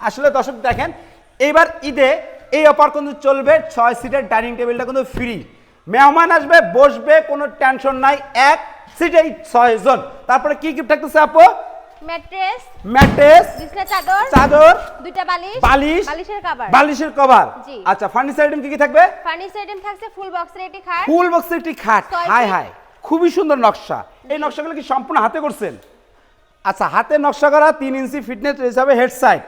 আসলে দর্শক দেখেন এইবার ঈদে এই অফার কিন্তু চলবে 6 সিটের ডাইনিং টেবিলটা কিন্তু ফ্রি। মেহমান আসবে বসবে কোনো টেনশন নাই, এক সিটেই 6 জন। তারপরে কি গিফট থাকতেছে আপু? ম্যাট্রেস, ম্যাট্রেস, বিছনা চাদর, চাদর, দুইটা বালিশ, বালিশ, বালিশের কভার, বালিশের কভার। জি। আচ্ছা ফার্নিচার আইটেম কি থাকবে? ফার্নিচার আইটেম থাকছে ফুল বক্সের একটি খাট, ফুল বক্সের একটি খাট। 6 হাই feet। হাই, খুবই সুন্দর নকশা। এই নকশাগুলো কি সম্পূর্ণ হাতে করছেন? আচ্ছা হাতে নকশা করা 3 ইঞ্চি ফিটনেস হিসাবে হেড সাইড,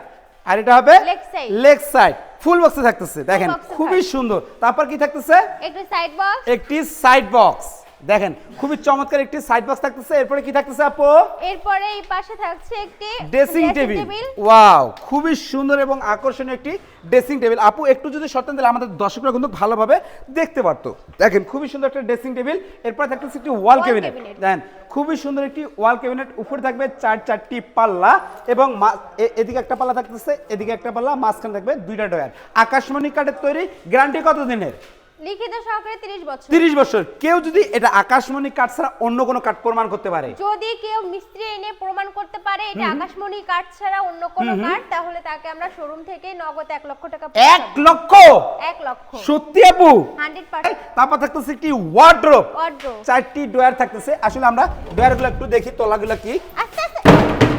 আর এটা হবে Leg side। Leg side. Full বক্সে থাকতেছে দেখেন, box এ খুবই খাট। সুন্দর। তারপর কি থাকতেছে? একটি সাইড বক্স, একটি সাইড বক্স দেখেন, খুবই চমৎকার একটি সাইড বক্স থাকতেছে। এরপরে কি থাকতেছে আপু? এরপরে এই পাশে থাকছে একটি ড্রেসিং টেবিল। ওয়াও, খুবই সুন্দর এবং আকর্ষণীয় একটি ড্রেসিং টেবিল। আপু একটু যদি সত্যি দিলে আমাদের দর্শকরা কিন্তু ভালোভাবে দেখতে পারতো। দেখেন খুবই সুন্দর একটা ড্রেসিং টেবিল। এরপরে থাকতেছে একটি ওয়াল ক্যাবিনেট। দেখেন খুবই সুন্দর একটি ওয়াল ক্যাবিনেট। উপরে থাকবে 4টি পাল্লা এবং এদিকে একটা পাল্লা থাকতেছে, এদিকে একটা পাল্লা, মাঝখানে থাকবে 2টা ডয়ার। আকাশমণি কাঠের তৈরি। গ্যারান্টি কত দিনের? লিখিত সহকারে 30 বছর। 30 বছর। কেউ যদি এটা আকাশমণি কাঠ ছাড়া অন্য কোনো কাঠ প্রমাণ করতে পারে, যদি কেউ মিস্ত্রি এনে প্রমাণ করতে পারে এটা আকাশমণি কাঠ ছাড়া অন্য কোনো কাঠ, তাহলে তাকে আমরা শোরুম থেকে নগদ 1 লক্ষ টাকা 1 লক্ষ? 1 লক্ষ সত্যি আপু? 100%। তারপর থাকতেছে একটি ওয়ার্ড্রোব। ওয়ার্ড্রোব 4টি ডয়ার থাকতেছে। আসলে আমরা ডয়ারগুলো একটু দেখি, তলাগুলো কি। আস্তে আস্তে।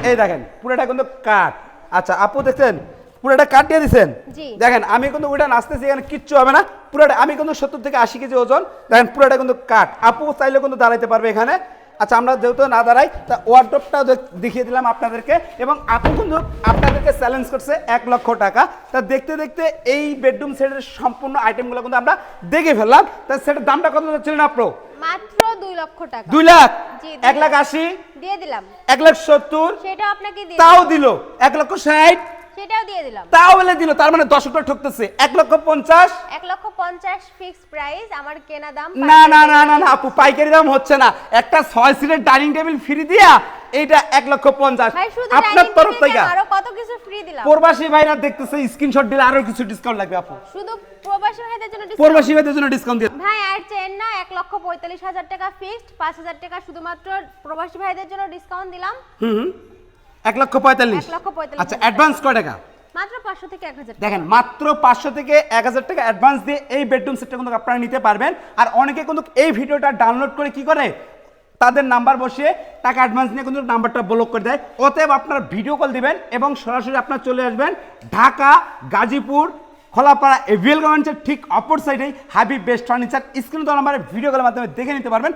এই দেখেন পুরোটা কিন্তু কাঠ। আচ্ছা আপু দেখছেন পুরোটা কাঠ দিয়ে দিচ্ছেন। জি। দেখেন আমি কিন্তু ওইটা নাচতেছি, এখানে কিচ্ছু হবে না। পুরোটা আমি কিন্তু 70 থেকে 80 কেজি ওজন। দেখেন পুরোটা কিন্তু কাঠ। আপু চাইলে কিন্তু দাঁড়াইতে পারবে এখানে। আচ্ছা আমরা যেহেতু না দাঁড়াই, তা ওয়ার্ড্রোবটা দেখিয়ে দিলাম আপনাদেরকে। এবং আপু কিন্তু আপনাদেরকে চ্যালেঞ্জ করছে 1 লক্ষ টাকা। তা দেখতে দেখতে এই বেডরুম সেটের সম্পূর্ণ আইটেমগুলো কিন্তু আমরা দেখে ফেললাম। তা সেটার দামটা কত যাচ্ছিলেন আপু? মাত্র 2 লক্ষ টাকা। 2 লাখ? জি, 1 লাখ 80? দিয়ে দিলাম। 1 লাখ 70? সেটাও আপনাকে দিয়ে তাও দিলাম। দিল। 1 লক্ষ 60? সেটাও দিয়ে দিলাম। তাও বলে দিল। তার মানে দর্শকরা ঠকতেছে। 1 লক্ষ 50? 1 লক্ষ 50 ফিক্স প্রাইস, আমার কেনা দাম। না না না না না আপু, পাইকারি দাম হচ্ছে না। একটা 6 সিটের ডাইনিং টেবিল ফ্রি দিয়া এইটা 1 লক্ষ 50 ভাই শুধু আপনার ডাইনিং তরফ টেবিল থেকে। আরো কত কিছু ফ্রি দিলাম। প্রবাসী ভাইরা দেখতেছে, স্ক্রিনশট দিলে আরো কিছু ডিসকাউন্ট লাগবে আপু। শুধু প্রবাসী ভাইদের জন্য discount। প্রবাসী ভাইদের জন্য ডিসকাউন্ট দিয়ে। ভাই আর চেন না, 1 লক্ষ 45,000 টাকা ফিক্সড, 5,000 টাকা শুধুমাত্র প্রবাসী ভাইদের জন্য ডিসকাউন্ট দিলাম। 1 লক্ষ 45? 1 লক্ষ 45,000 আচ্ছা অ্যাডভান্স কয় টাকা? মাত্র 500 থেকে 1,000 টাকা। দেখেন মাত্র 500 থেকে 1000 টাকা অ্যাডভান্স দিয়ে এই বেডরুম সেটটা কিন্তু আপনারা নিতে পারবেন। আর অনেকে কিন্তু এই ভিডিওটা ডাউনলোড করে কি করে, তাদের নাম্বার বসিয়ে টাকা অ্যাডভান্স নিয়ে কিন্তু নাম্বারটা ব্লক করে দেয়। অতএব আপনারা ভিডিও কল দিবেন এবং সরাসরি আপনারা চলে আসবেন ঢাকা, গাজীপুর, খোলাপাড়া এভিএল গার্মেন্টসের ঠিক অপর সাইডেই হাবিব বেস্ট ফার্নিচার। স্ক্রিনে দেওয়া নাম্বারে ভিডিও কলের মাধ্যমে দেখে নিতে পারবেন।